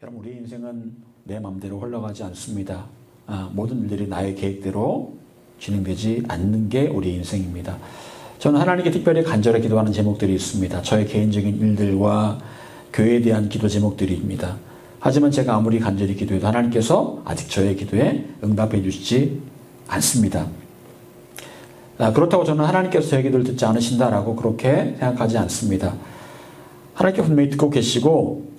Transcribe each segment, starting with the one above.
여러분, 우리 인생은 내 마음대로 흘러가지 않습니다. 모든 일들이 나의 계획대로 진행되지 않는 게 우리 인생입니다. 저는 하나님께 특별히 간절히 기도하는 제목들이 있습니다. 저의 개인적인 일들과 교회에 대한 기도 제목들입니다. 하지만 제가 아무리 간절히 기도해도 하나님께서 아직 저의 기도에 응답해 주시지 않습니다. 그렇다고 저는 하나님께서 저의 기도를 듣지 않으신다라고 그렇게 생각하지 않습니다. 하나님께 분명히 듣고 계시고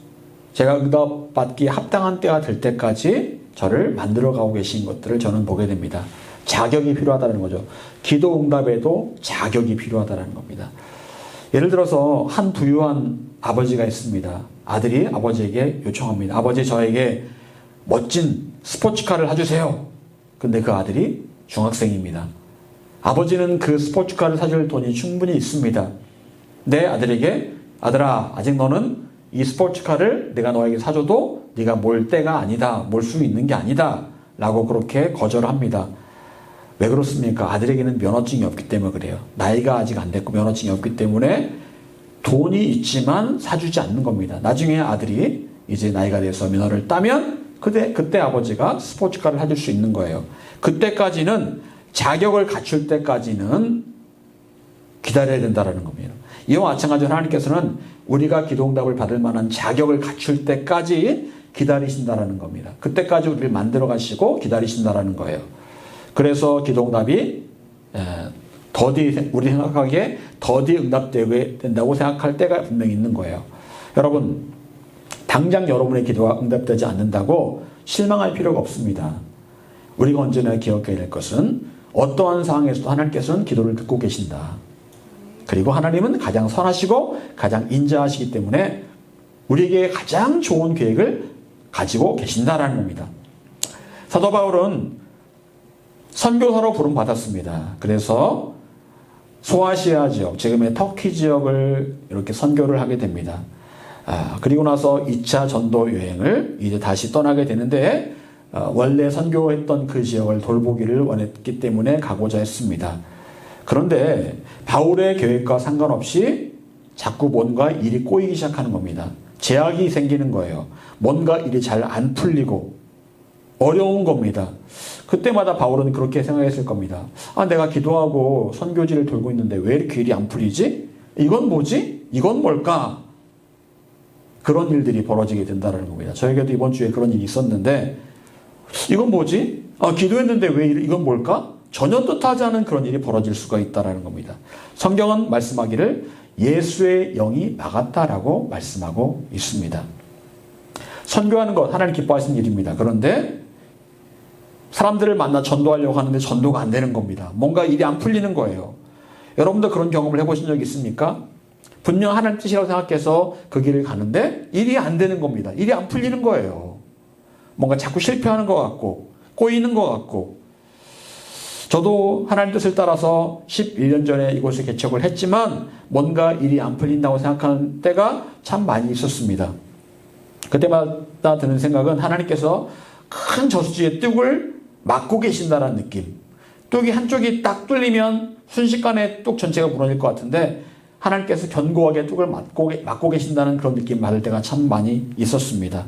제가 응답받기에 합당한 때가 될 때까지 저를 만들어가고 계신 것들을 저는 보게 됩니다. 자격이 필요하다는 거죠. 기도 응답에도 자격이 필요하다는 겁니다. 예를 들어서 한 부유한 아버지가 있습니다. 아들이 아버지에게 요청합니다. 아버지, 저에게 멋진 스포츠카를 사주세요. 근데 그 아들이 중학생입니다. 아버지는 그 스포츠카를 사줄 돈이 충분히 있습니다. 내 아들에게, 아들아, 아직 너는 이 스포츠카를 내가 너에게 사줘도 네가 몰 때가 아니다. 몰 수 있는 게 아니다. 라고 그렇게 거절을 합니다. 왜 그렇습니까? 아들에게는 면허증이 없기 때문에 그래요. 나이가 아직 안 됐고 면허증이 없기 때문에 돈이 있지만 사주지 않는 겁니다. 나중에 아들이 이제 나이가 돼서 면허를 따면 그때 아버지가 스포츠카를 사줄 수 있는 거예요. 그때까지는 자격을 갖출 때까지는 기다려야 된다는 겁니다. 이와 마찬가지로 하나님께서는 우리가 기도응답을 받을 만한 자격을 갖출 때까지 기다리신다는 겁니다. 그때까지 우리를 만들어 가시고 기다리신다는 거예요. 그래서 기도응답이 우리 생각하기에 더디 응답되게 된다고 생각할 때가 분명히 있는 거예요. 여러분, 당장 여러분의 기도가 응답되지 않는다고 실망할 필요가 없습니다. 우리가 언제나 기억해야 될 것은 어떠한 상황에서도 하나님께서는 기도를 듣고 계신다. 그리고 하나님은 가장 선하시고 가장 인자하시기 때문에 우리에게 가장 좋은 계획을 가지고 계신다라는 겁니다. 사도 바울은 선교사로 부름받았습니다. 그래서 소아시아 지역, 지금의 터키 지역을 이렇게 선교를 하게 됩니다. 그리고 나서 2차 전도 여행을 이제 다시 떠나게 되는데 원래 선교했던 그 지역을 돌보기를 원했기 때문에 가고자 했습니다. 그런데 바울의 계획과 상관없이 자꾸 뭔가 일이 꼬이기 시작하는 겁니다. 제약이 생기는 거예요. 뭔가 일이 잘 안 풀리고 어려운 겁니다. 그때마다 바울은 그렇게 생각했을 겁니다. 내가 기도하고 선교지를 돌고 있는데 왜 이렇게 일이 안 풀리지? 이건 뭐지? 이건 뭘까? 그런 일들이 벌어지게 된다는 겁니다. 저에게도 이번 주에 그런 일이 있었는데 이건 뭐지? 기도했는데 왜 이건 뭘까? 전혀 뜻하지 않은 그런 일이 벌어질 수가 있다는 겁니다. 성경은 말씀하기를 예수의 영이 막았다라고 말씀하고 있습니다. 선교하는 것 하나님 기뻐하시는 일입니다. 그런데 사람들을 만나 전도하려고 하는데 전도가 안 되는 겁니다. 뭔가 일이 안 풀리는 거예요. 여러분도 그런 경험을 해보신 적 있습니까? 분명 하나님 뜻이라고 생각해서 그 길을 가는데 일이 안 되는 겁니다. 일이 안 풀리는 거예요. 뭔가 자꾸 실패하는 것 같고 꼬이는 것 같고. 저도 하나님 뜻을 따라서 11년 전에 이곳에 개척을 했지만 뭔가 일이 안 풀린다고 생각하는 때가 참 많이 있었습니다. 그때마다 드는 생각은 하나님께서 큰 저수지의 뚝을 막고 계신다는 느낌. 뚝이 한쪽이 딱 뚫리면 순식간에 뚝 전체가 무너질 것 같은데 하나님께서 견고하게 뚝을 막고 계신다는 그런 느낌 받을 때가 참 많이 있었습니다.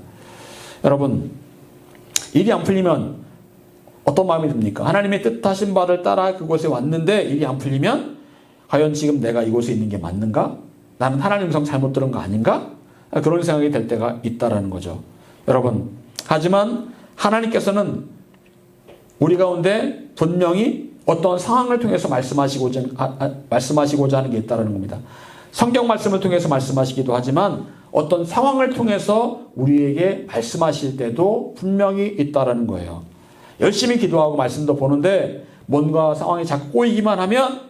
여러분, 일이 안 풀리면 어떤 마음이 듭니까? 하나님의 뜻하신 바를 따라 그곳에 왔는데 일이 안 풀리면 과연 지금 내가 이곳에 있는 게 맞는가? 나는 하나님 음성 잘못 들은 거 아닌가? 그런 생각이 될 때가 있다라는 거죠. 여러분, 하지만 하나님께서는 우리 가운데 분명히 어떤 상황을 통해서 말씀하시고자 하는 게 있다는 겁니다. 성경 말씀을 통해서 말씀하시기도 하지만 어떤 상황을 통해서 우리에게 말씀하실 때도 분명히 있다는 거예요. 열심히 기도하고 말씀도 보는데 뭔가 상황이 자꾸 꼬이기만 하면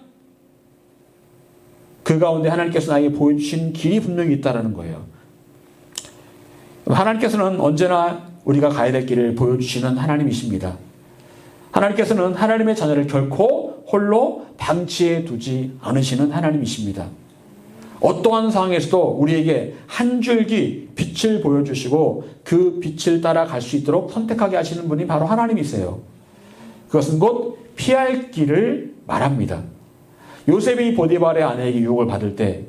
그 가운데 하나님께서 나에게 보여주신 길이 분명히 있다는 거예요. 하나님께서는 언제나 우리가 가야 될 길을 보여주시는 하나님이십니다. 하나님께서는 하나님의 자녀를 결코 홀로 방치해 두지 않으시는 하나님이십니다. 어떠한 상황에서도 우리에게 한 줄기 빛을 보여주시고 그 빛을 따라갈 수 있도록 선택하게 하시는 분이 바로 하나님이세요. 그것은 곧 피할 길을 말합니다. 요셉이 보디발의 아내에게 유혹을 받을 때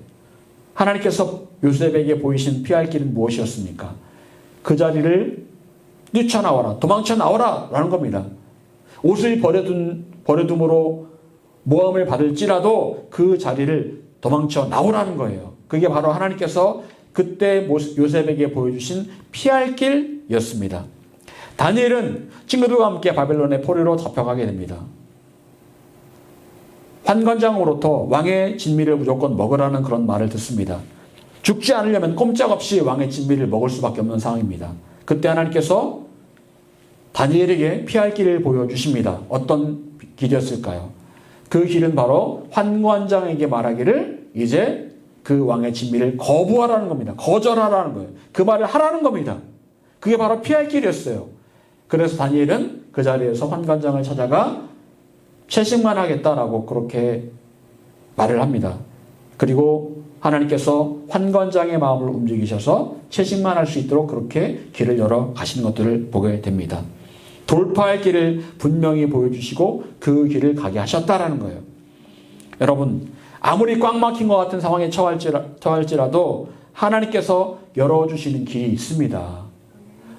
하나님께서 요셉에게 보이신 피할 길은 무엇이었습니까? 그 자리를 뛰쳐나와라, 도망쳐 나와라 라는 겁니다. 옷을 버려둠으로 모함을 받을지라도 그 자리를 도망쳐 나오라는 거예요. 그게 바로 하나님께서 그때 요셉에게 보여주신 피할 길이었습니다. 다니엘은 친구들과 함께 바벨론의 포로로 잡혀가게 됩니다. 환관장으로부터 왕의 진미를 무조건 먹으라는 그런 말을 듣습니다. 죽지 않으려면 꼼짝없이 왕의 진미를 먹을 수밖에 없는 상황입니다. 그때 하나님께서 다니엘에게 피할 길을 보여주십니다. 어떤 길이었을까요? 그 길은 바로 환관장에게 말하기를 이제 그 왕의 진미를 거부하라는 겁니다. 거절하라는 거예요. 그 말을 하라는 겁니다. 그게 바로 피할 길이었어요. 그래서 다니엘은 그 자리에서 환관장을 찾아가 채식만 하겠다라고 그렇게 말을 합니다. 그리고 하나님께서 환관장의 마음을 움직이셔서 채식만 할 수 있도록 그렇게 길을 열어 가시는 것들을 보게 됩니다. 돌파할 길을 분명히 보여주시고 그 길을 가게 하셨다라는 거예요. 여러분, 아무리 꽉 막힌 것 같은 상황에 처할지라도 하나님께서 열어주시는 길이 있습니다.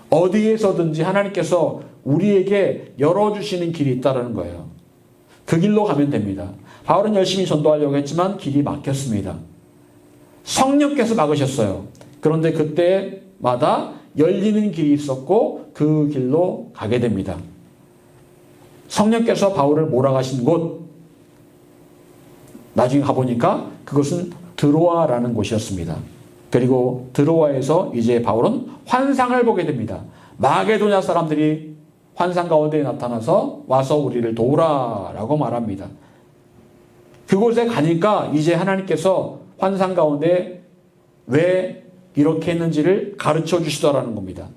어디에서든지 하나님께서 우리에게 열어주시는 길이 있다는 거예요. 그 길로 가면 됩니다. 바울은 열심히 전도하려고 했지만 길이 막혔습니다. 성령께서 막으셨어요. 그런데 그때마다 열리는 길이 있었고 그 길로 가게 됩니다. 성령께서 바울을 몰아가신 곳, 나중에 가보니까 그것은 드로아라는 곳이었습니다. 그리고 드로아에서 이제 바울은 환상을 보게 됩니다. 마게도냐 사람들이 환상 가운데 나타나서 와서 우리를 도우라라고 말합니다. 그곳에 가니까 이제 하나님께서 환상 가운데 왜 이렇게 했는지를 가르쳐 주시더라는 겁니다.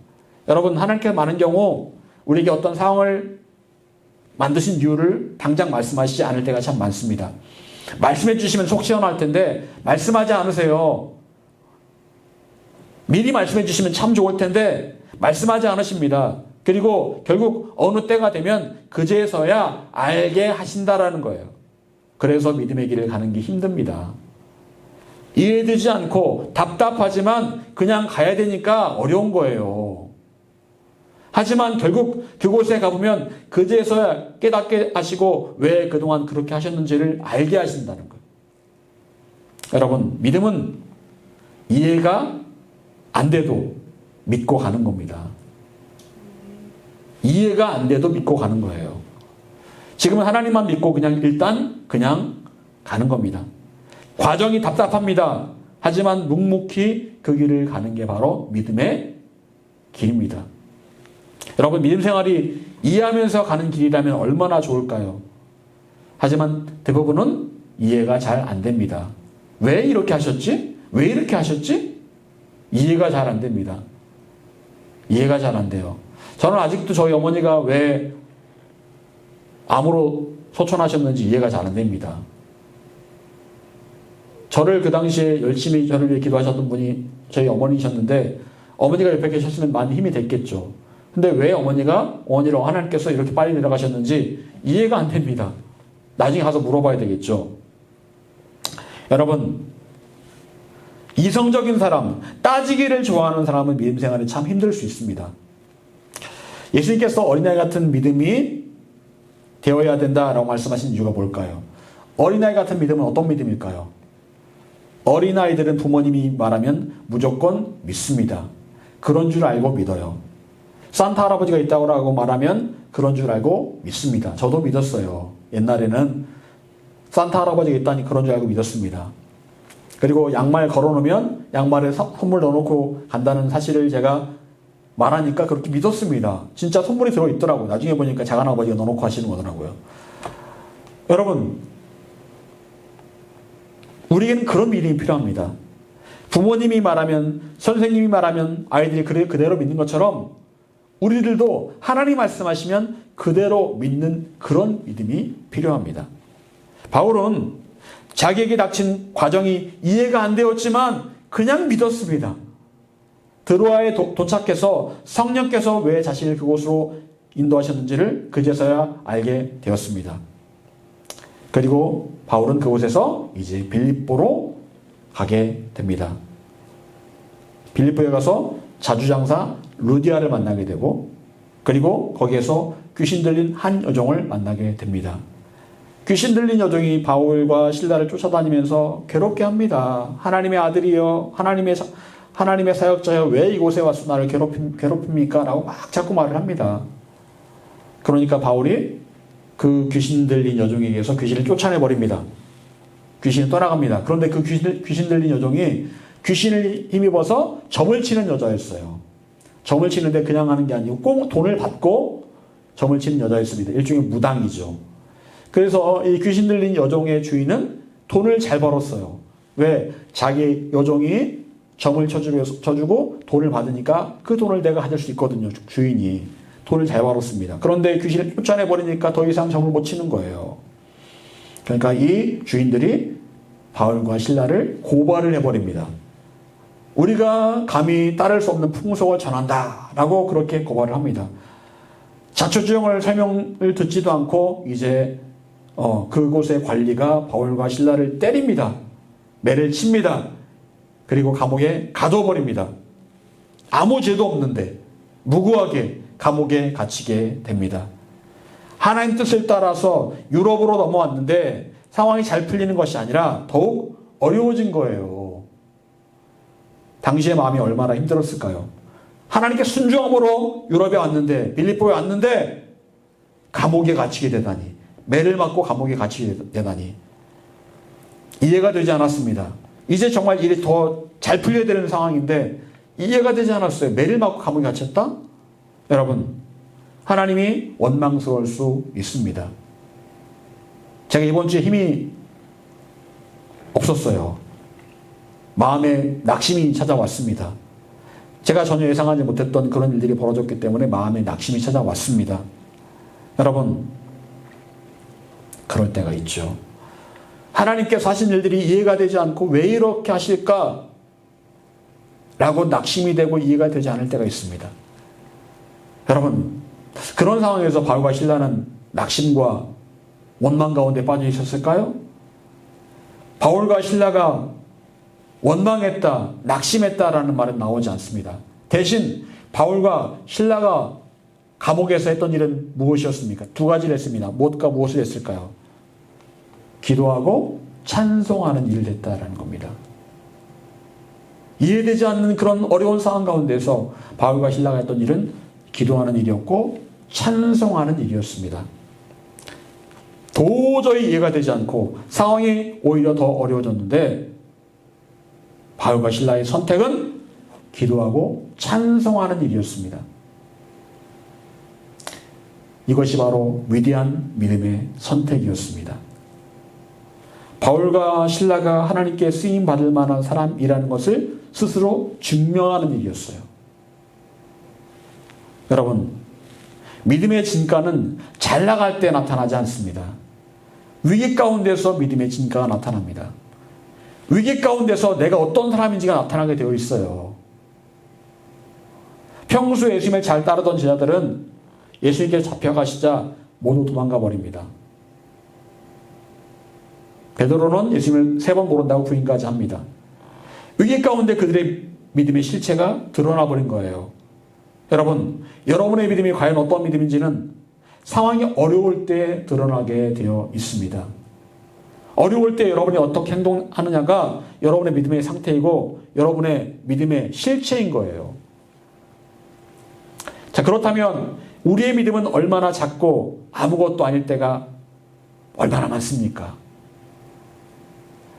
여러분, 하나님께서 많은 경우 우리에게 어떤 상황을 만드신 이유를 당장 말씀하시지 않을 때가 참 많습니다. 말씀해 주시면 속 시원할 텐데 말씀하지 않으세요. 미리 말씀해 주시면 참 좋을 텐데 말씀하지 않으십니다. 그리고 결국 어느 때가 되면 그제서야 알게 하신다라는 거예요. 그래서 믿음의 길을 가는 게 힘듭니다. 이해되지 않고 답답하지만 그냥 가야 되니까 어려운 거예요. 하지만 결국 그곳에 가보면 그제서야 깨닫게 하시고 왜 그동안 그렇게 하셨는지를 알게 하신다는 거예요. 여러분, 믿음은 이해가 안 돼도 믿고 가는 겁니다. 이해가 안 돼도 믿고 가는 거예요. 지금은 하나님만 믿고 일단 가는 겁니다. 과정이 답답합니다. 하지만 묵묵히 그 길을 가는 게 바로 믿음의 길입니다. 여러분, 믿음 생활이 이해하면서 가는 길이라면 얼마나 좋을까요? 하지만 대부분은 이해가 잘 안 됩니다. 왜 이렇게 하셨지? 왜 이렇게 하셨지? 이해가 잘 안 됩니다. 이해가 잘 안 돼요. 저는 아직도 저희 어머니가 왜 암으로 소천하셨는지 이해가 잘 안 됩니다. 저를 그 당시에 열심히 저를 위해 기도하셨던 분이 저희 어머니셨는데 어머니가 옆에 계셨으면 많이 힘이 됐겠죠. 근데 왜 어머니로 하나님께서 이렇게 빨리 내려가셨는지 이해가 안 됩니다. 나중에 가서 물어봐야 되겠죠. 여러분, 이성적인 사람, 따지기를 좋아하는 사람은 믿음 생활이 참 힘들 수 있습니다. 예수님께서 어린아이 같은 믿음이 되어야 된다라고 말씀하신 이유가 뭘까요? 어린아이 같은 믿음은 어떤 믿음일까요? 어린아이들은 부모님이 말하면 무조건 믿습니다. 그런 줄 알고 믿어요. 산타 할아버지가 있다고 말하면 그런 줄 알고 믿습니다. 저도 믿었어요. 옛날에는 산타 할아버지가 있다니 그런 줄 알고 믿었습니다. 그리고 양말 걸어놓으면 양말에 선물 넣어놓고 간다는 사실을 제가 말하니까 그렇게 믿었습니다. 진짜 선물이 들어있더라고요. 나중에 보니까 작은아버지가 넣어놓고 하시는 거더라고요. 여러분, 우리에게는 그런 믿음이 필요합니다. 부모님이 말하면, 선생님이 말하면 아이들이 그대로 믿는 것처럼 우리들도 하나님 말씀하시면 그대로 믿는 그런 믿음이 필요합니다. 바울은 자기에게 닥친 과정이 이해가 안 되었지만 그냥 믿었습니다. 드로아에 도착해서 성령께서 왜 자신을 그곳으로 인도하셨는지를 그제서야 알게 되었습니다. 그리고 바울은 그곳에서 이제 빌립보로 가게 됩니다. 빌립보에 가서 자주장사 루디아를 만나게 되고 그리고 거기에서 귀신 들린 한 여종을 만나게 됩니다. 귀신 들린 여종이 바울과 실라를 쫓아다니면서 괴롭게 합니다. 하나님의 아들이여, 하나님의 사역자여, 왜 이곳에 와서 나를 괴롭힙니까? 라고 막 자꾸 말을 합니다. 그러니까 바울이 그 귀신 들린 여종에게서 귀신을 쫓아내버립니다. 귀신이 떠나갑니다. 그런데 그 귀신 들린 여종이 귀신을 힘입어서 점을 치는 여자였어요. 점을 치는데 그냥 하는 게 아니고 꼭 돈을 받고 점을 치는 여자였습니다. 일종의 무당이죠. 그래서 이 귀신 들린 여종의 주인은 돈을 잘 벌었어요. 왜? 자기 여종이 점을 쳐주고 돈을 받으니까 그 돈을 내가 가질 수 있거든요. 주인이. 돈을 잘 벌었습니다. 그런데 귀신을 쫓아내버리니까 더 이상 점을 못 치는 거예요. 그러니까 이 주인들이 바울과 실라를 고발을 해버립니다. 우리가 감히 따를 수 없는 풍속을 전한다 라고 그렇게 고발을 합니다. 자초지종을 설명을 듣지도 않고 이제 그곳의 관리가 바울과 실라를 때립니다. 매를 칩니다. 그리고 감옥에 가둬버립니다. 아무 죄도 없는데 무고하게 감옥에 갇히게 됩니다. 하나님 뜻을 따라서 유럽으로 넘어왔는데 상황이 잘 풀리는 것이 아니라 더욱 어려워진 거예요. 당시의 마음이 얼마나 힘들었을까요? 하나님께 순종함으로 유럽에 왔는데, 빌립보에 왔는데 감옥에 갇히게 되다니, 매를 맞고 감옥에 갇히게 되다니 이해가 되지 않았습니다. 이제 정말 일이 더 잘 풀려야 되는 상황인데 이해가 되지 않았어요. 매를 맞고 감옥에 갇혔다? 여러분, 하나님이 원망스러울 수 있습니다. 제가 이번 주에 힘이 없었어요. 마음에 낙심이 찾아왔습니다. 제가 전혀 예상하지 못했던 그런 일들이 벌어졌기 때문에 마음에 낙심이 찾아왔습니다. 여러분, 그럴 때가 있죠. 하나님께서 하신 일들이 이해가 되지 않고 왜 이렇게 하실까? 라고 낙심이 되고 이해가 되지 않을 때가 있습니다. 여러분, 그런 상황에서 바울과 실라는 낙심과 원망 가운데 빠져 있었을까요? 바울과 실라가 원망했다, 낙심했다라는 말은 나오지 않습니다. 대신 바울과 실라가 감옥에서 했던 일은 무엇이었습니까? 두 가지를 했습니다. 무엇과 무엇을 했을까요? 기도하고 찬송하는 일을 했다라는 겁니다. 이해되지 않는 그런 어려운 상황 가운데서 바울과 실라가 했던 일은 기도하는 일이었고 찬송하는 일이었습니다. 도저히 이해가 되지 않고 상황이 오히려 더 어려워졌는데 바울과 실라의 선택은 기도하고 찬송하는 일이었습니다. 이것이 바로 위대한 믿음의 선택이었습니다. 바울과 실라가 하나님께 쓰임받을 만한 사람이라는 것을 스스로 증명하는 일이었어요. 여러분, 믿음의 진가는 잘 나갈 때 나타나지 않습니다. 위기 가운데서 믿음의 진가가 나타납니다. 위기 가운데서 내가 어떤 사람인지가 나타나게 되어 있어요. 평소에 예수님을 잘 따르던 제자들은 예수님께 잡혀가시자 모두 도망가 버립니다. 베드로는 예수님을 3번 모른다고 부인까지 합니다. 위기 가운데 그들의 믿음의 실체가 드러나 버린 거예요. 여러분, 여러분의 믿음이 과연 어떤 믿음인지는 상황이 어려울 때 드러나게 되어 있습니다. 어려울 때 여러분이 어떻게 행동하느냐가 여러분의 믿음의 상태이고 여러분의 믿음의 실체인 거예요. 자, 그렇다면 우리의 믿음은 얼마나 작고 아무것도 아닐 때가 얼마나 많습니까?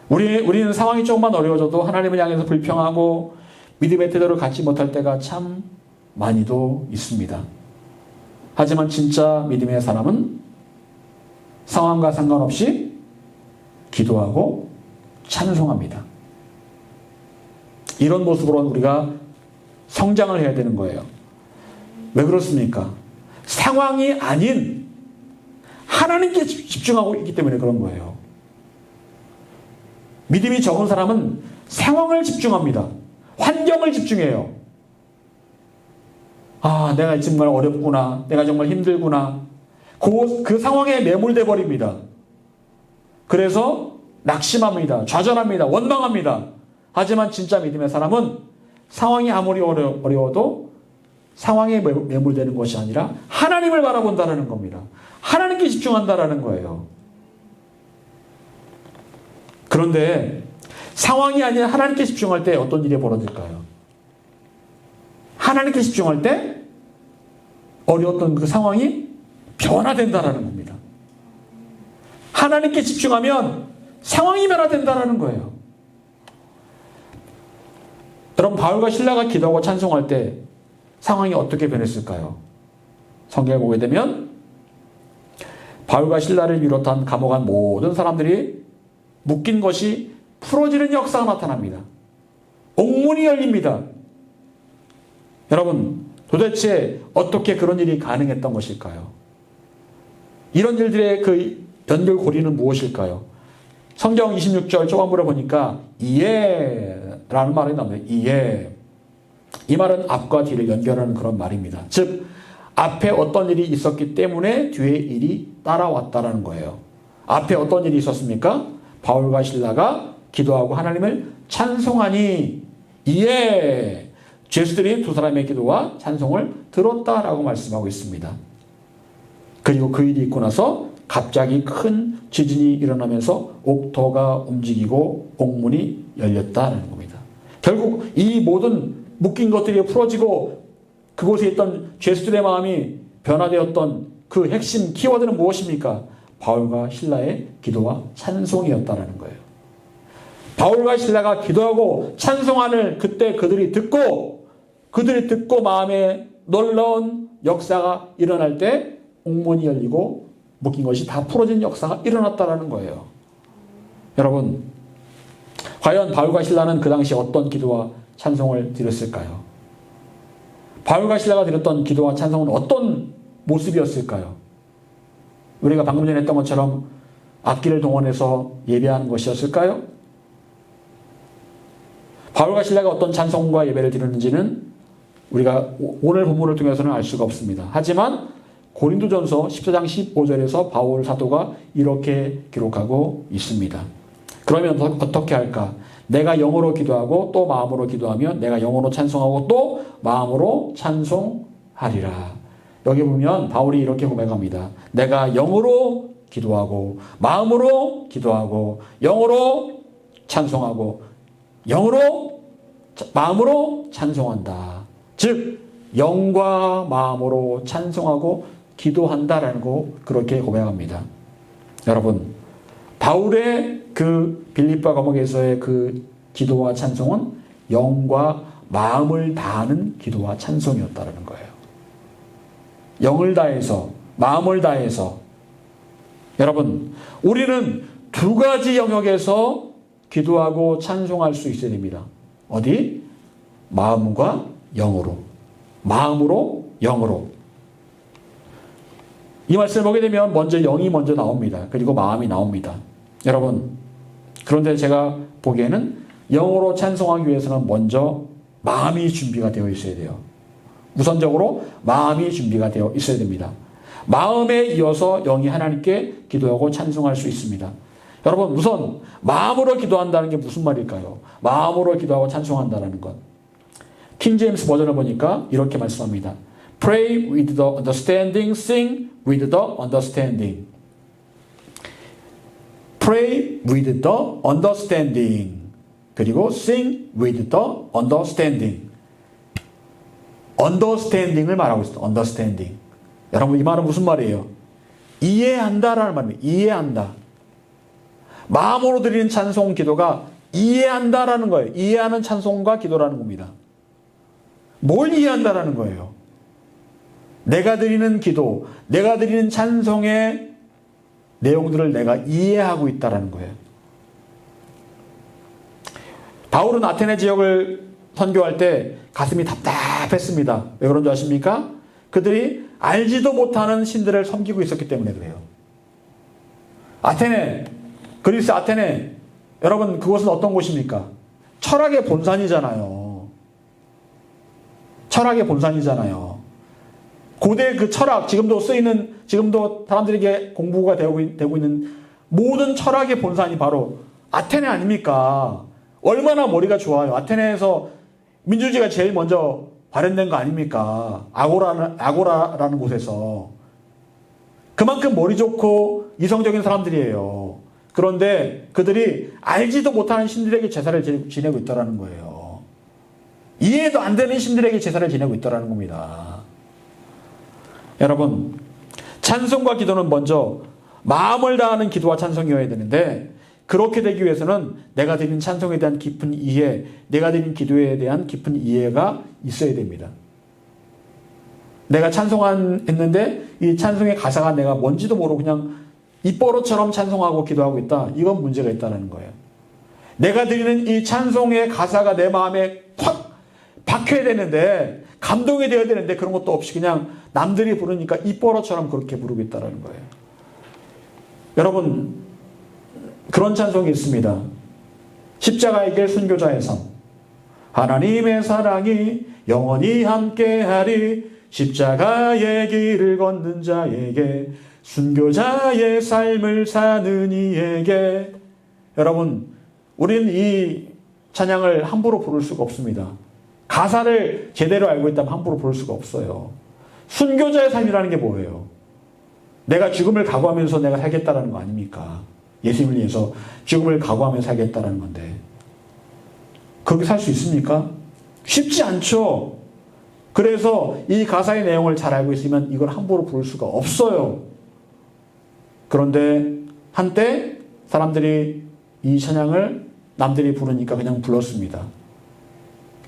우리는 상황이 조금만 어려워져도 하나님을 향해서 불평하고 믿음의 태도를 갖지 못할 때가 참 많이도 있습니다. 하지만 진짜 믿음의 사람은 상황과 상관없이 기도하고 찬송합니다. 이런 모습으로 우리가 성장을 해야 되는 거예요. 왜 그렇습니까? 상황이 아닌 하나님께 집중하고 있기 때문에 그런 거예요. 믿음이 적은 사람은 상황을 집중합니다. 환경을 집중해요. 아, 내가 정말 어렵구나. 내가 정말 힘들구나. 그 상황에 매몰돼 버립니다. 그래서 낙심합니다. 좌절합니다. 원망합니다. 하지만 진짜 믿음의 사람은 상황이 아무리 어려워도 상황에 매몰되는 것이 아니라 하나님을 바라본다라는 겁니다. 하나님께 집중한다라는 거예요. 그런데 상황이 아니라 하나님께 집중할 때 어떤 일이 벌어질까요? 하나님께 집중할 때 어려웠던 그 상황이 변화된다라는 겁니다. 하나님께 집중하면 상황이 변화된다라는 거예요. 여러분, 바울과 실라가 기도하고 찬송할 때 상황이 어떻게 변했을까요? 성경에 보게 되면 바울과 실라를 비롯한 감옥 안 모든 사람들이 묶인 것이 풀어지는 역사가 나타납니다. 옥문이 열립니다. 여러분, 도대체 어떻게 그런 일이 가능했던 것일까요? 이런 일들의 그 연결고리는 무엇일까요? 성경 26절 초반부를 보니까 이해라는 말이 나옵니다. 이해. 이 말은 앞과 뒤를 연결하는 그런 말입니다. 즉 앞에 어떤 일이 있었기 때문에 뒤에 일이 따라왔다라는 거예요. 앞에 어떤 일이 있었습니까? 바울과 실라가 기도하고 하나님을 찬송하니 이에 죄수들이 두 사람의 기도와 찬송을 들었다라고 말씀하고 있습니다. 그리고 그 일이 있고 나서 갑자기 큰 지진이 일어나면서 옥토가 움직이고 옥문이 열렸다는 겁니다. 결국 이 모든 묶인 것들이 풀어지고 그곳에 있던 죄수들의 마음이 변화되었던 그 핵심 키워드는 무엇입니까? 바울과 실라의 기도와 찬송이었다라는 거예요. 바울과 실라가 기도하고 찬송하는 그때 그들이 듣고 마음에 놀라운 역사가 일어날 때 옥문이 열리고 묶인 것이 다 풀어진 역사가 일어났다라는 거예요. 여러분, 과연 바울과 실라는 그 당시 어떤 기도와 찬송을 드렸을까요? 바울과 실라가 드렸던 기도와 찬송은 어떤 모습이었을까요? 우리가 방금 전에 했던 것처럼 악기를 동원해서 예배하는 것이었을까요? 바울과 실라가 어떤 찬송과 예배를 드렸는지는 우리가 오늘 본문을 통해서는 알 수가 없습니다. 하지만 고린도전서 14장 15절에서 바울 사도가 이렇게 기록하고 있습니다. 그러면 어떻게 할까? 내가 영어로 기도하고 또 마음으로 기도하며 내가 영어로 찬송하고 또 마음으로 찬송하리라. 여기 보면 바울이 이렇게 고백합니다. 내가 영어로 기도하고 마음으로 기도하고 영어로 찬송하고 영어로 마음으로 찬송한다. 즉 영과 마음으로 찬송하고 기도한다라는 거 그렇게 고백합니다. 여러분, 바울의 그 빌립보 감옥에서의 그 기도와 찬송은 영과 마음을 다하는 기도와 찬송이었다라는 거예요. 영을 다해서, 마음을 다해서. 여러분, 우리는 두 가지 영역에서 기도하고 찬송할 수 있어야 됩니다. 어디? 마음과 영으로. 마음으로, 영으로. 이 말씀을 보게 되면 먼저 영이 먼저 나옵니다. 그리고 마음이 나옵니다. 여러분, 그런데 제가 보기에는 영으로 찬송하기 위해서는 먼저 마음이 준비가 되어 있어야 돼요. 우선적으로 마음이 준비가 되어 있어야 됩니다. 마음에 이어서 영이 하나님께 기도하고 찬송할 수 있습니다. 여러분, 우선 마음으로 기도한다는 게 무슨 말일까요? 마음으로 기도하고 찬송한다는 것. 킹제임스 버전을 보니까 이렇게 말씀합니다. Pray with the understanding, sing with the understanding. Pray with the understanding. 그리고 sing with the understanding. understanding을 말하고 있어요. understanding. 여러분, 이 말은 무슨 말이에요? 이해한다라는 말입니다. 이해한다. 마음으로 드리는 찬송 기도가 이해한다라는 거예요. 이해하는 찬송과 기도라는 겁니다. 뭘 이해한다라는 거예요? 내가 드리는 기도, 내가 드리는 찬송의 내용들을 내가 이해하고 있다라는 거예요. 바울은 아테네 지역을 선교할 때 가슴이 답답했습니다. 왜 그런 줄 아십니까? 그들이 알지도 못하는 신들을 섬기고 있었기 때문에 그래요. 아테네, 그리스 아테네, 여러분 그곳은 어떤 곳입니까? 철학의 본산이잖아요. 철학의 본산이잖아요. 고대 그 철학, 지금도 사람들에게 공부가 되고 있는 모든 철학의 본산이 바로 아테네 아닙니까? 얼마나 머리가 좋아요. 아테네에서 민주주의가 제일 먼저 발현된 거 아닙니까? 아고라라는 곳에서. 그만큼 머리 좋고 이성적인 사람들이에요. 그런데 그들이 알지도 못하는 신들에게 제사를 지내고 있다는 거예요. 이해도 안 되는 신들에게 제사를 지내고 있다는 겁니다. 여러분, 찬송과 기도는 먼저 마음을 다하는 기도와 찬송이어야 되는데, 그렇게 되기 위해서는 내가 드린 찬송에 대한 깊은 이해, 내가 드린 기도에 대한 깊은 이해가 있어야 됩니다. 내가 찬송했는데 이 찬송의 가사가 내가 뭔지도 모르고 그냥 입버릇처럼 찬송하고 기도하고 있다. 이건 문제가 있다는 거예요. 내가 드리는 이 찬송의 가사가 내 마음에 확 박혀야 되는데, 감동이 되어야 되는데 그런 것도 없이 그냥 남들이 부르니까 입버릇처럼 그렇게 부르고 있다는 거예요. 여러분, 그런 찬송이 있습니다. 십자가의 길 순교자의 삶. 하나님의 사랑이 영원히 함께하리. 십자가의 길을 걷는 자에게, 순교자의 삶을 사는 이에게. 여러분, 우리는 이 찬양을 함부로 부를 수가 없습니다. 가사를 제대로 알고 있다면 함부로 부를 수가 없어요. 순교자의 삶이라는 게 뭐예요? 내가 죽음을 각오하면서 내가 살겠다는 거 아닙니까? 예수님을 위해서 죽음을 각오하면서 살겠다는 건데, 그렇게 살 수 있습니까? 쉽지 않죠. 그래서 이 가사의 내용을 잘 알고 있으면 이걸 함부로 부를 수가 없어요. 그런데 한때 사람들이 이 찬양을 남들이 부르니까 그냥 불렀습니다.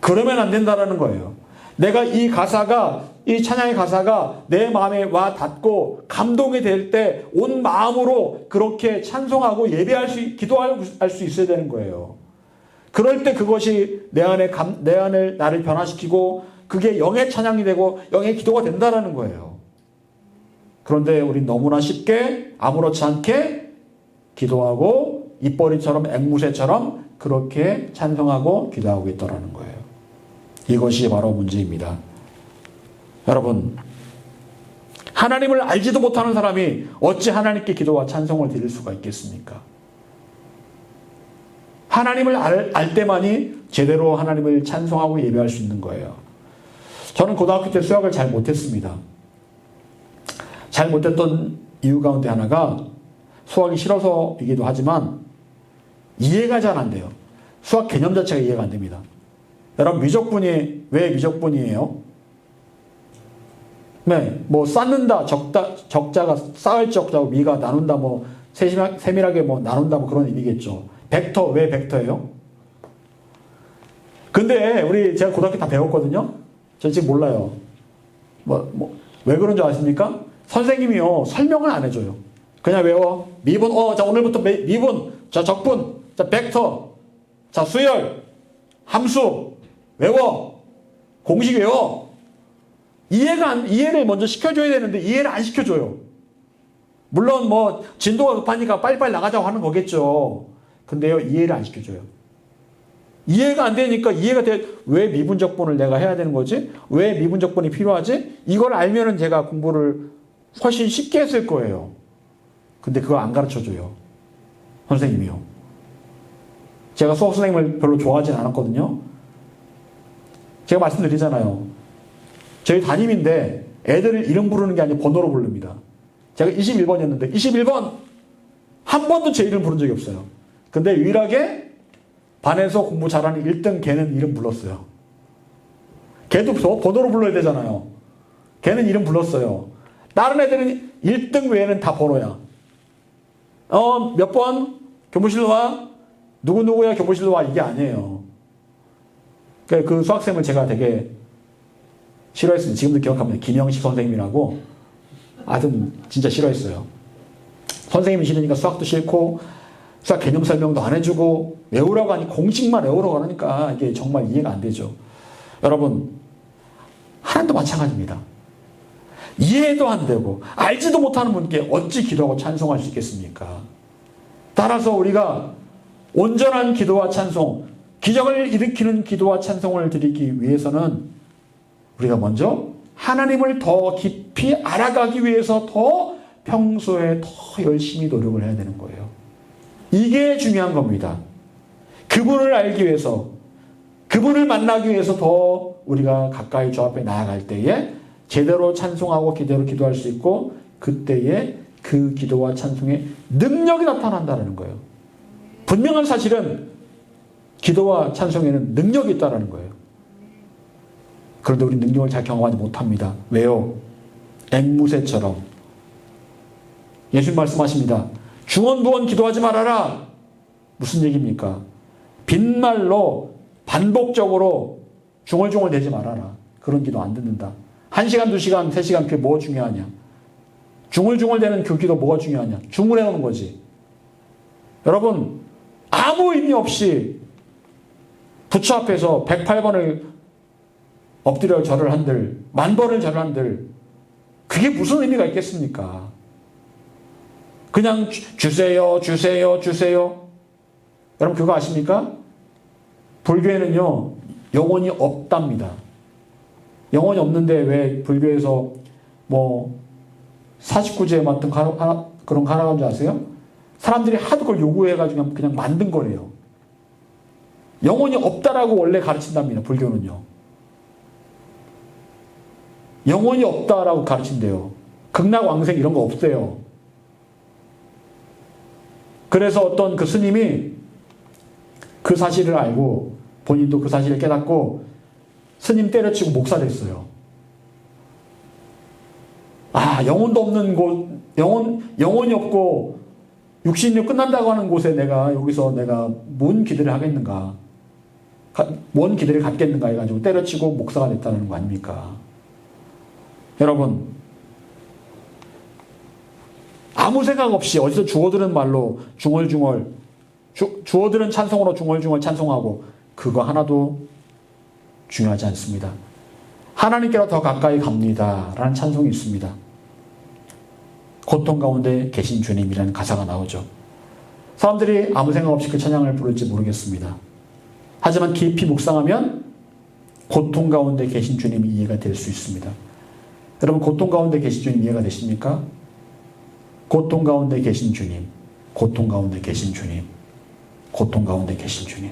그러면 안 된다는 거예요. 내가 이 가사가, 이 찬양의 가사가 내 마음에 와 닿고 감동이 될 때 온 마음으로 그렇게 찬송하고 기도할 수 있어야 되는 거예요. 그럴 때 그것이 내 안을 나를 변화시키고 그게 영의 찬양이 되고 영의 기도가 된다는 거예요. 그런데 우린 너무나 쉽게 아무렇지 않게 기도하고 입버릇처럼 앵무새처럼 그렇게 찬송하고 기도하고 있다는 거예요. 이것이 바로 문제입니다. 여러분, 하나님을 알지도 못하는 사람이 어찌 하나님께 기도와 찬송을 드릴 수가 있겠습니까? 하나님을 알 때만이 제대로 하나님을 찬송하고 예배할 수 있는 거예요. 저는 고등학교 때 수학을 잘 못했습니다. 잘 못했던 이유 가운데 하나가 수학이 싫어서이기도 하지만 이해가 잘 안 돼요. 수학 개념 자체가 이해가 안 됩니다. 여러분, 미적분이 왜 미적분이에요? 네, 뭐 쌓는다, 적자가 쌓을 적자고 미가 나눈다, 뭐 세밀하게 뭐 나눈다, 뭐 그런 의미겠죠. 벡터, 왜 벡터예요? 근데 제가 고등학교 다 배웠거든요. 전 지금 몰라요. 왜 그런 줄 아십니까? 선생님이요, 설명을 안 해줘요. 그냥 외워. 미분, 자, 오늘부터 미분, 자, 적분, 자, 벡터, 자, 수열, 함수, 외워. 공식 외워. 이해를 먼저 시켜줘야 되는데 이해를 안 시켜줘요. 물론 진도가 급하니까 빨리빨리 나가자고 하는 거겠죠. 근데요, 이해를 안 시켜줘요. 이해가 안 되니까 왜 미분적분을 내가 해야 되는 거지? 왜 미분적분이 필요하지? 이걸 알면은 제가 공부를 훨씬 쉽게 했을 거예요. 근데 그걸 안 가르쳐줘요. 선생님이요. 제가 수학 선생님을 별로 좋아하진 않았거든요. 제가 말씀드리잖아요. 저희 담임인데 애들을 이름 부르는 게 아니라 번호로 부릅니다. 제가 21번이었는데 21번! 한 번도 제 이름 부른 적이 없어요. 근데 유일하게 반에서 공부 잘하는 1등 걔는 이름 불렀어요. 걔도 번호로 불러야 되잖아요. 걔는 이름 불렀어요. 다른 애들은 1등 외에는 다 번호야. 몇 번? 교무실로 와? 누구누구야 교무실로 와? 이게 아니에요. 그 수학생을 제가 되게 싫어했습니다. 지금도 기억합니다. 김영식 선생님이라고. 하여튼 진짜 싫어했어요. 선생님이 싫으니까 수학도 싫고 수학 개념 설명도 안 해주고 외우라고 하니 공식만 외우라고 하니까 이게 정말 이해가 안 되죠. 여러분, 하나님도 마찬가지입니다. 이해도 안 되고 알지도 못하는 분께 어찌 기도하고 찬송할 수 있겠습니까? 따라서 우리가 온전한 기도와 찬송, 기적을 일으키는 기도와 찬송을 드리기 위해서는 우리가 먼저 하나님을 더 깊이 알아가기 위해서 더 평소에 더 열심히 노력을 해야 되는 거예요. 이게 중요한 겁니다. 그분을 알기 위해서, 그분을 만나기 위해서 더 우리가 가까이 주 앞에 나아갈 때에 제대로 찬송하고 제대로 기도할 수 있고 그때에 그 기도와 찬송의 능력이 나타난다는 거예요. 분명한 사실은 기도와 찬송에는 능력이 있다는 거예요. 그런데 우리 능력을 잘 경험하지 못합니다. 왜요? 앵무새처럼. 예수님 말씀하십니다. 중언부언 기도하지 말아라. 무슨 얘기입니까? 빈말로 반복적으로 중얼중얼 대지 말아라. 그런 기도 안 듣는다. 1시간, 2시간, 3시간 그게 뭐가 중요하냐? 중얼중얼 대는 그 기도 뭐가 중요하냐? 중얼해 놓는 거지. 여러분 아무 의미 없이 부처 앞에서 108번을 엎드려 절을 한들 10,000번을 절을 한들 그게 무슨 의미가 있겠습니까? 그냥 주세요 주세요 주세요. 여러분 그거 아십니까? 불교에는요 영혼이 없답니다. 영혼이 없는데 왜 불교에서 뭐 49제 같은 그런 거 하나간 줄 아세요? 사람들이 하도 그걸 요구해가지고 그냥 만든 거래요. 영혼이 없다라고 원래 가르친답니다. 불교는요. 영혼이 없다라고 가르친대요. 극락왕생 이런 거 없대요. 그래서 어떤 그 스님이 그 사실을 알고 본인도 그 사실을 깨닫고 스님 때려치고 목사됐어요. 아, 영혼도 없는 곳, 영혼이 없고 육신이 끝난다고 하는 곳에 여기서 내가 뭔 기대를 하겠는가? 뭔 기대를 갖겠는가 해가지고 때려치고 목사가 됐다는 거 아닙니까? 여러분, 아무 생각 없이 어디서 주워들은 말로 중얼중얼, 주워들은 찬송으로 중얼중얼 찬송하고 그거 하나도 중요하지 않습니다. 하나님께로 더 가까이 갑니다. 라는 찬송이 있습니다. 고통 가운데 계신 주님이라는 가사가 나오죠. 사람들이 아무 생각 없이 그 찬양을 부를지 모르겠습니다. 하지만 깊이 묵상하면 고통 가운데 계신 주님이 이해가 될 수 있습니다. 여러분 고통 가운데 계신 주님 이해가 되십니까? 고통 가운데 계신 주님, 고통 가운데 계신 주님, 고통 가운데 계신 주님.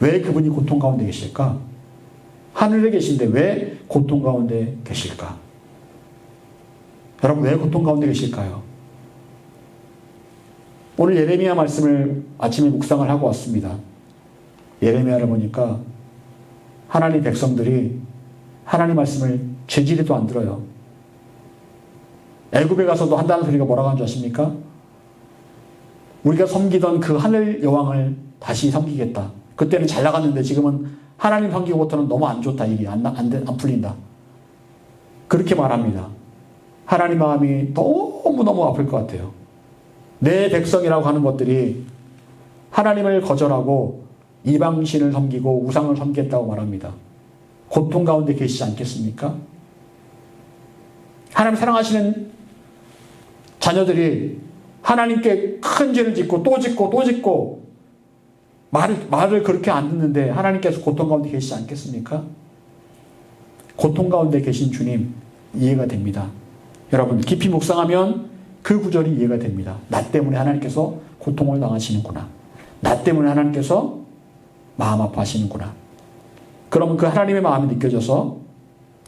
왜 그분이 고통 가운데 계실까? 하늘에 계신데 왜 고통 가운데 계실까? 여러분 왜 고통 가운데 계실까요? 오늘 예레미야 말씀을 아침에 묵상을 하고 왔습니다. 예레미야를 보니까 하나님 백성들이 하나님 말씀을 죄질에도 안 들어요. 애굽에 가서도 한다는 소리가 뭐라고 하는 줄 아십니까? 우리가 섬기던 그 하늘 여왕을 다시 섬기겠다. 그때는 잘 나갔는데 지금은 하나님 섬기고부터는 너무 안 좋다. 일이 안 풀린다. 그렇게 말합니다. 하나님 마음이 너무너무 아플 것 같아요. 내 백성이라고 하는 것들이 하나님을 거절하고 이방신을 섬기고 우상을 섬기겠다고 말합니다. 고통 가운데 계시지 않겠습니까? 하나님 사랑하시는 자녀들이 하나님께 큰 죄를 짓고 또 짓고 또 짓고 말을 그렇게 안 듣는데 하나님께서 고통 가운데 계시지 않겠습니까? 고통 가운데 계신 주님 이해가 됩니다. 여러분 깊이 묵상하면 그 구절이 이해가 됩니다. 나 때문에 하나님께서 고통을 당하시는구나. 나 때문에 하나님께서 마음 아파하시는구나. 그러면 그 하나님의 마음이 느껴져서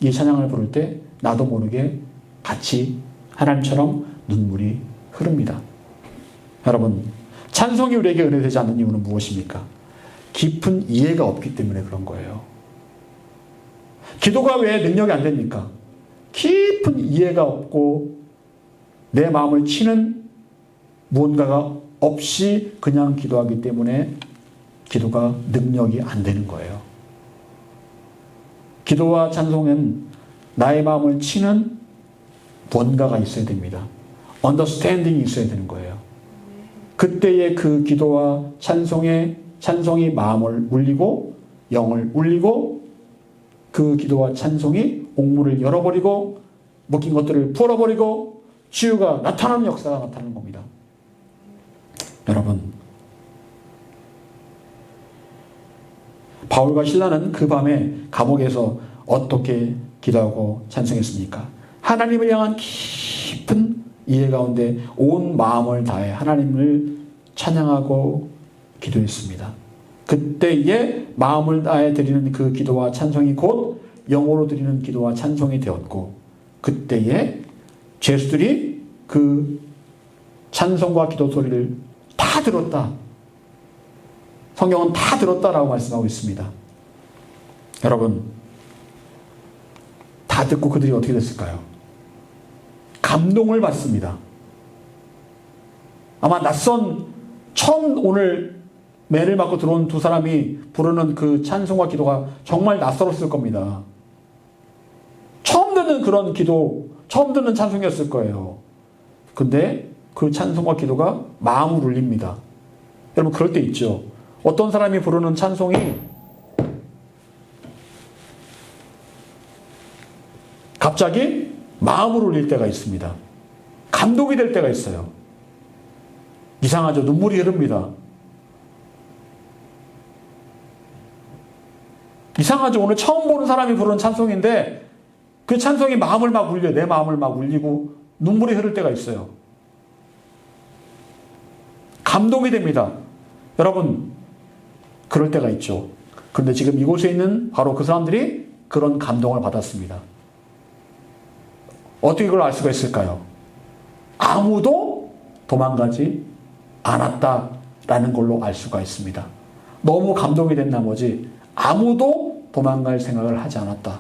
이 찬양을 부를 때 나도 모르게 같이 하나님처럼 눈물이 흐릅니다. 여러분 찬송이 우리에게 은혜되지 않는 이유는 무엇입니까? 깊은 이해가 없기 때문에 그런 거예요. 기도가 왜 능력이 안 됩니까? 깊은 이해가 없고 내 마음을 치는 무언가가 없이 그냥 기도하기 때문에 기도가 능력이 안 되는 거예요. 기도와 찬송은 나의 마음을 치는 뭔가가 있어야 됩니다. 언더스탠딩이 있어야 되는 거예요. 그때의 그 기도와 찬송이 마음을 울리고 영을 울리고 그 기도와 찬송이 옥물을 열어버리고 묶인 것들을 풀어버리고 치유가 나타나는 역사가 나타나는 겁니다. 여러분 바울과 실라는 그 밤에 감옥에서 어떻게 기도하고 찬송했습니까? 하나님을 향한 깊은 이해 가운데 온 마음을 다해 하나님을 찬양하고 기도했습니다. 그때에 마음을 다해 드리는 그 기도와 찬송이 곧 영어로 드리는 기도와 찬송이 되었고, 그때에 죄수들이 그 찬송과 기도 소리를 다 들었다. 성경은 다 들었다라고 말씀하고 있습니다. 여러분, 다 듣고 그들이 어떻게 됐을까요? 감동을 받습니다. 아마 처음 오늘 매를 맞고 들어온 두 사람이 부르는 그 찬송과 기도가 정말 낯설었을 겁니다. 처음 듣는 그런 기도, 처음 듣는 찬송이었을 거예요. 근데 그 찬송과 기도가 마음을 울립니다. 여러분, 그럴 때 있죠. 어떤 사람이 부르는 찬송이 갑자기 마음을 울릴 때가 있습니다. 감동이 될 때가 있어요. 이상하죠? 눈물이 흐릅니다. 이상하죠? 오늘 처음 보는 사람이 부르는 찬송인데 그 찬송이 마음을 막 울려요. 내 마음을 막 울리고 눈물이 흐를 때가 있어요. 감동이 됩니다. 여러분, 그럴 때가 있죠. 그런데 지금 이곳에 있는 바로 그 사람들이 그런 감동을 받았습니다. 어떻게 그걸 알 수가 있을까요? 아무도 도망가지 않았다라는 걸로 알 수가 있습니다. 너무 감동이 된 나머지 아무도 도망갈 생각을 하지 않았다.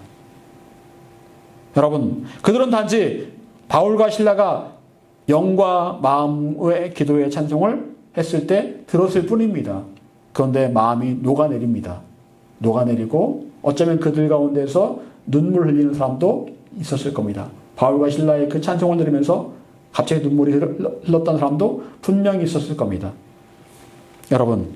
여러분, 그들은 단지 바울과 실라가 영과 마음의 기도의 찬송을 했을 때 들었을 뿐입니다. 그런데 마음이 녹아내립니다. 녹아내리고 어쩌면 그들 가운데서 눈물 흘리는 사람도 있었을 겁니다. 바울과 실라의 그 찬송을 들으면서 갑자기 눈물이 흘렀던 사람도 분명히 있었을 겁니다. 여러분,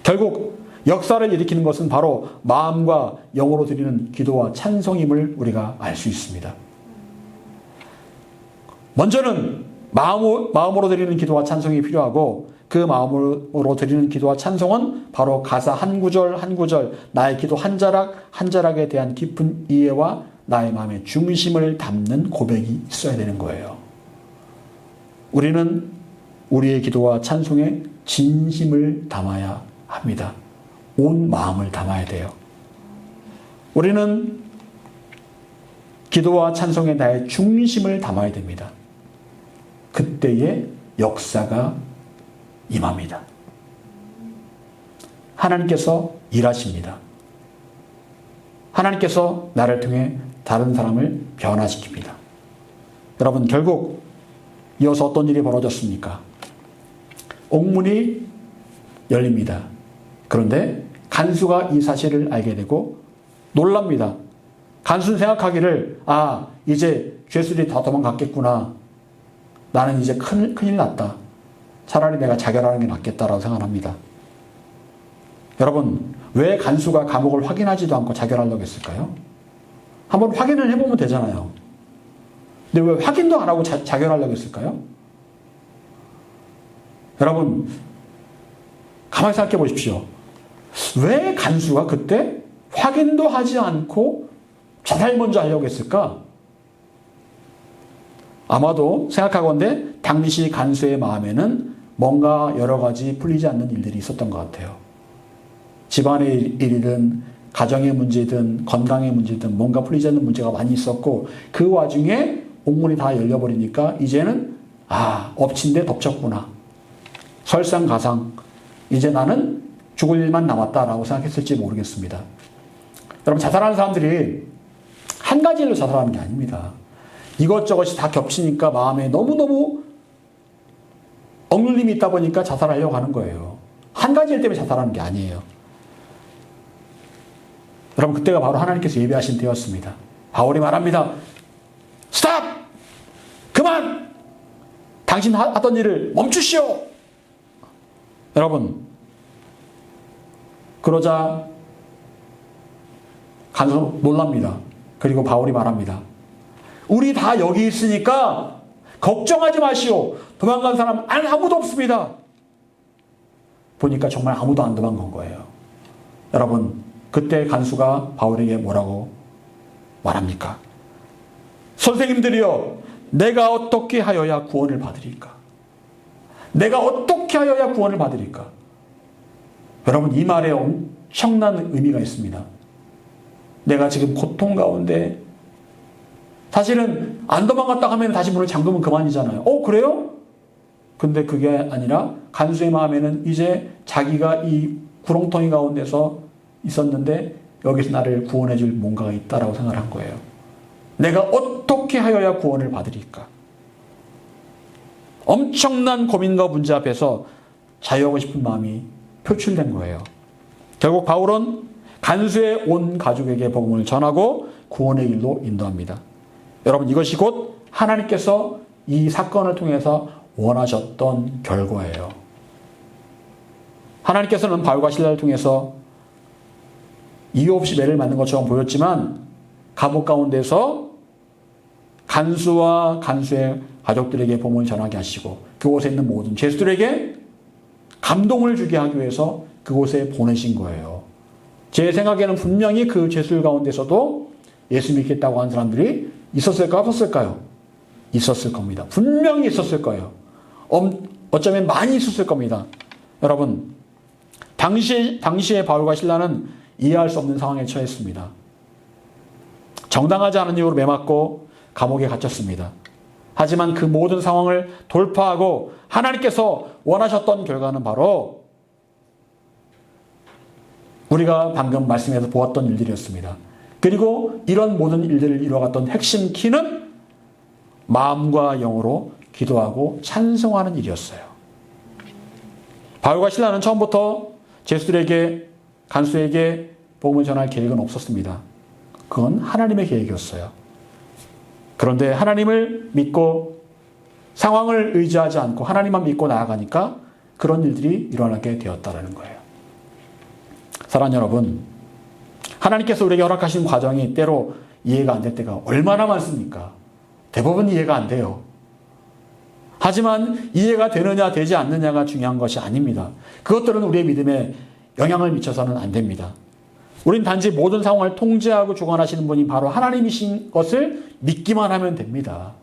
결국 역사를 일으키는 것은 바로 마음과 영으로 드리는 기도와 찬송임을 우리가 알 수 있습니다. 먼저는 마음으로 드리는 기도와 찬송이 필요하고, 그 마음으로 드리는 기도와 찬송은 바로 가사 한 구절 한 구절, 나의 기도 한 자락 한 자락에 대한 깊은 이해와 나의 마음의 중심을 담는 고백이 있어야 되는 거예요. 우리는 우리의 기도와 찬송에 진심을 담아야 합니다. 온 마음을 담아야 돼요. 우리는 기도와 찬송에 나의 중심을 담아야 됩니다. 그때의 역사가 임합니다. 하나님께서 일하십니다. 하나님께서 나를 통해 다른 사람을 변화시킵니다. 여러분, 결국 이어서 어떤 일이 벌어졌습니까? 옥문이 열립니다. 그런데 간수가 이 사실을 알게 되고 놀랍니다. 간수는 생각하기를, 이제 죄수들이 다 도망갔겠구나. 나는 이제 큰일 났다. 차라리 내가 자결하는 게 낫겠다라고 생각합니다. 여러분, 왜 간수가 감옥을 확인하지도 않고 자결하려고 했을까요? 한번 확인을 해보면 되잖아요. 근데 왜 확인도 안 하고 자결하려고 했을까요? 여러분, 가만히 생각해 보십시오. 왜 간수가 그때 확인도 하지 않고 자살 먼저 하려고 했을까? 아마도 생각하건대 당시 간수의 마음에는 뭔가 여러 가지 풀리지 않는 일들이 있었던 것 같아요. 집안의 일이든 가정의 문제든 건강의 문제든 뭔가 풀리지 않는 문제가 많이 있었고, 그 와중에 옥문이 다 열려버리니까 이제는 엎친 데 덮쳤구나. 설상가상, 이제 나는 죽을 일만 남았다라고 생각했을지 모르겠습니다. 여러분, 자살하는 사람들이 한 가지 일로 자살하는 게 아닙니다. 이것저것이 다 겹치니까 마음에 너무너무 억눌림이 있다 보니까 자살하려고 하는 거예요. 한 가지 일 때문에 자살하는 게 아니에요. 여러분, 그때가 바로 하나님께서 예비하신 때였습니다. 바울이 말합니다. 스탑! 그만! 당신 하던 일을 멈추시오! 여러분, 그러자 간수 놀랍니다. 그리고 바울이 말합니다. 우리 다 여기 있으니까 걱정하지 마시오. 도망간 사람 아무도 없습니다. 보니까 정말 아무도 안 도망간 거예요. 여러분, 그때 간수가 바울에게 뭐라고 말합니까? 선생님들이여, 내가 어떻게 하여야 구원을 받으리까? 내가 어떻게 하여야 구원을 받으리까? 여러분, 이 말에 엄청난 의미가 있습니다. 내가 지금 고통 가운데, 사실은 안 도망갔다 하면 다시 문을 잠그면 그만이잖아요. 그래요? 근데 그게 아니라 간수의 마음에는 이제 자기가 이 구렁텅이 가운데서 있었는데 여기서 나를 구원해 줄 뭔가가 있다라고 생각을 한 거예요. 내가 어떻게 하여야 구원을 받으리까? 엄청난 고민과 문제 앞에서 자유하고 싶은 마음이 표출된 거예요. 결국 바울은 간수의 온 가족에게 복음을 전하고 구원의 길로 인도합니다. 여러분, 이것이 곧 하나님께서 이 사건을 통해서 원하셨던 결과예요. 하나님께서는 바울과 실라를 통해서 이유 없이 매를 맞는 것처럼 보였지만 감옥 가운데서 간수와 간수의 가족들에게 복음을 전하게 하시고 그곳에 있는 모든 죄수들에게 감동을 주게 하기 위해서 그곳에 보내신 거예요. 제 생각에는 분명히 그 죄수들 가운데서도 예수 믿겠다고 하는 사람들이 있었을까 없었을까요? 있었을 겁니다. 분명히 있었을 거예요. 어쩌면 많이 있었을 겁니다. 여러분, 당시에 바울과 실라는 이해할 수 없는 상황에 처했습니다. 정당하지 않은 이유로 매맞고 감옥에 갇혔습니다. 하지만 그 모든 상황을 돌파하고 하나님께서 원하셨던 결과는 바로 우리가 방금 말씀에서 보았던 일들이었습니다. 그리고 이런 모든 일들을 이루어갔던 핵심 키는 마음과 영으로 기도하고 찬송하는 일이었어요. 바울과 실라는 처음부터 제수들에게 간수에게 복음을 전할 계획은 없었습니다. 그건 하나님의 계획이었어요. 그런데 하나님을 믿고 상황을 의지하지 않고 하나님만 믿고 나아가니까 그런 일들이 일어나게 되었다는 거예요. 사랑하는 여러분, 하나님께서 우리에게 허락하신 과정이 때로 이해가 안 될 때가 얼마나 많습니까? 대부분 이해가 안 돼요. 하지만 이해가 되느냐 되지 않느냐가 중요한 것이 아닙니다. 그것들은 우리의 믿음에 영향을 미쳐서는 안 됩니다. 우린 단지 모든 상황을 통제하고 주관하시는 분이 바로 하나님이신 것을 믿기만 하면 됩니다.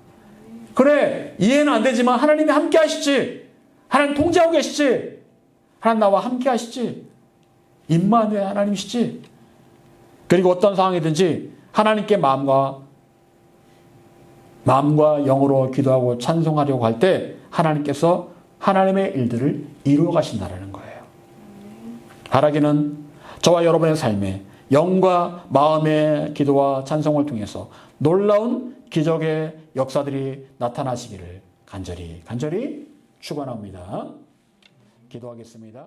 그래, 이해는 안 되지만 하나님이 함께 하시지. 하나님 통제하고 계시지. 하나님 나와 함께 하시지. 임마누엘 하나님이시지. 그리고 어떤 상황이든지 하나님께 마음과 영으로 기도하고 찬송하려고 할 때 하나님께서 하나님의 일들을 이루어 가신다는 거예요. 바라기는 저와 여러분의 삶에 영과 마음의 기도와 찬송을 통해서 놀라운 기적의 역사들이 나타나시기를 간절히 축원합니다. 기도하겠습니다.